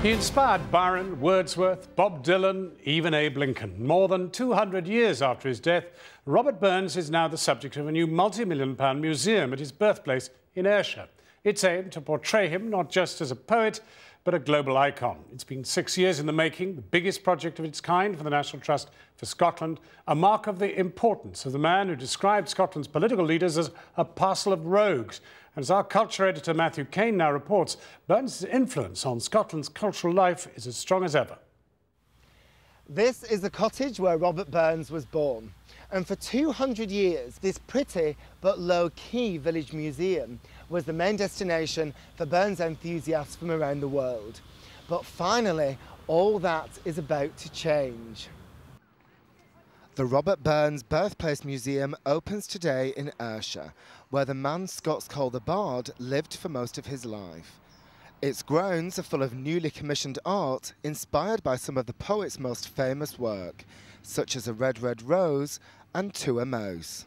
He inspired Byron, Wordsworth, Bob Dylan, even Abe Lincoln. More than 200 years after his death, Robert Burns is now the subject of a new multi-million-pound museum at his birthplace in Ayrshire. It's aimed to portray him not just as a poet, but a global icon. It's been 6 years in the making, the biggest project of its kind for the National Trust for Scotland, a mark of the importance of the man who described Scotland's political leaders as a parcel of rogues. And as our culture editor Matthew Cain now reports, Burns' influence on Scotland's cultural life is as strong as ever. This is the cottage where Robert Burns was born. And for 200 years, this pretty but low-key village museum was the main destination for Burns enthusiasts from around the world. But finally, all that is about to change. The Robert Burns Birthplace Museum opens today in Ayrshire, where the man Scots call the Bard lived for most of his life. Its grounds are full of newly commissioned art inspired by some of the poet's most famous work, such as A Red, Red Rose and To a Mouse.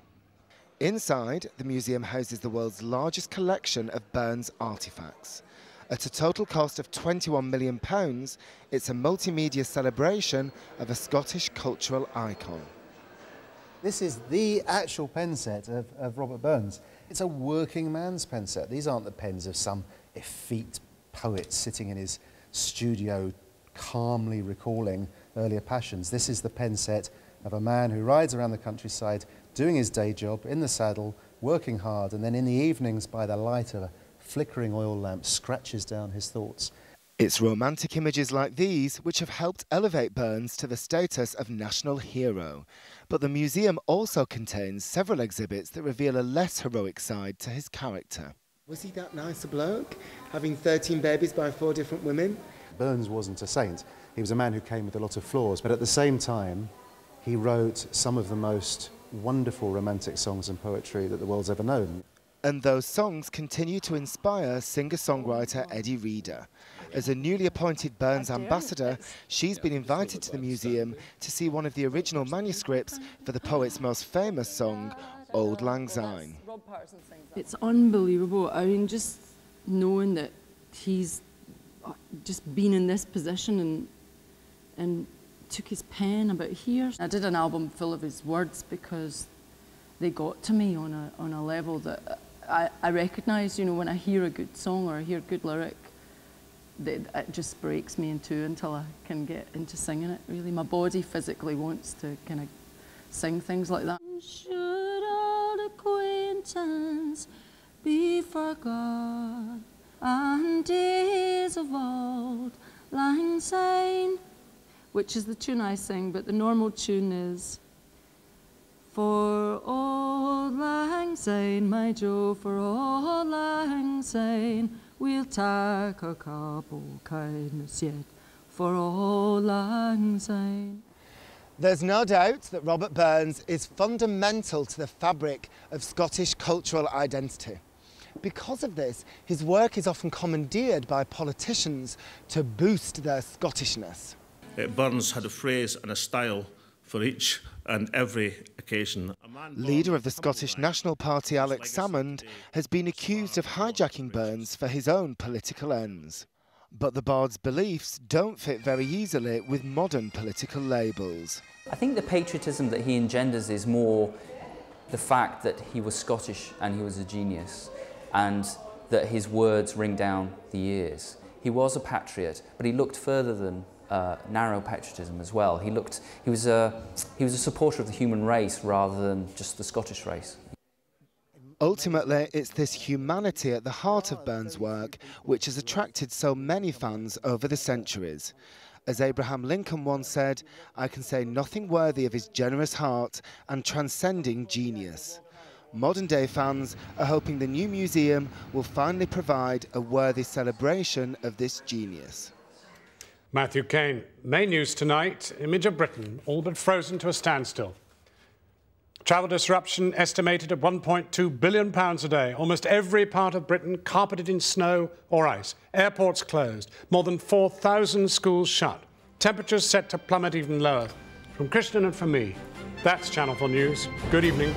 Inside, the museum houses the world's largest collection of Burns artefacts. At a total cost of £21 million, it's a multimedia celebration of a Scottish cultural icon. This is the actual pen set of Robert Burns. It's a working man's pen set. These aren't the pens of some effete poet sitting in his studio calmly recalling earlier passions. This is the pen set of a man who rides around the countryside doing his day job in the saddle, working hard, and then in the evenings by the light of a flickering oil lamp scratches down his thoughts. It's romantic images like these which have helped elevate Burns to the status of national hero. But the museum also contains several exhibits that reveal a less heroic side to his character. Was he that nice a bloke, having 13 babies by 4 different women? Burns wasn't a saint. He was a man who came with a lot of flaws, but at the same time, he wrote some of the most wonderful romantic songs and poetry that the world's ever known. And those songs continue to inspire singer-songwriter Eddie Reader. As a newly appointed Burns ambassador, she's been invited to the museum to see one of the original manuscripts for the poet's most famous song, Auld Lang Syne. It's unbelievable. I mean, just knowing that he's just been in this position and took his pen about here. I did an album full of his words because they got to me on a level that I recognise, you know, when I hear a good song or I hear a good lyric, it just breaks me in two until I can get into singing it, really. My body physically wants to kind of sing things like that. Should old acquaintance be forgot and days of Auld Lang Syne, which is the tune I sing, but the normal tune is For Auld Lang Syne, my Joe, for Auld Lang Syne, we'll tak a cup o' kindness yet, for Auld Lang Syne. There's no doubt that Robert Burns is fundamental to the fabric of Scottish cultural identity. Because of this, his work is often commandeered by politicians to boost their Scottishness. Burns had a phrase and a style for each and every occasion. Leader of the Scottish National Party, Alex Salmond, has been accused of hijacking Burns for his own political ends. But the Bard's beliefs don't fit very easily with modern political labels. I think the patriotism that he engenders is more the fact that he was Scottish and he was a genius, and that his words ring down the ears. He was a patriot, but he looked further than narrow patriotism as well. He was a supporter of the human race rather than just the Scottish race. Ultimately, it's this humanity at the heart of Burns' work which has attracted so many fans over the centuries. As Abraham Lincoln once said, I can say nothing worthy of his generous heart and transcending genius. Modern-day fans are hoping the new museum will finally provide a worthy celebration of this genius. Matthew Cain. Main news tonight, image of Britain all but frozen to a standstill. Travel disruption estimated at £1.2 billion a day. Almost every part of Britain carpeted in snow or ice. Airports closed. More than 4,000 schools shut. Temperatures set to plummet even lower. From Christian and from me, that's Channel 4 News. Good evening.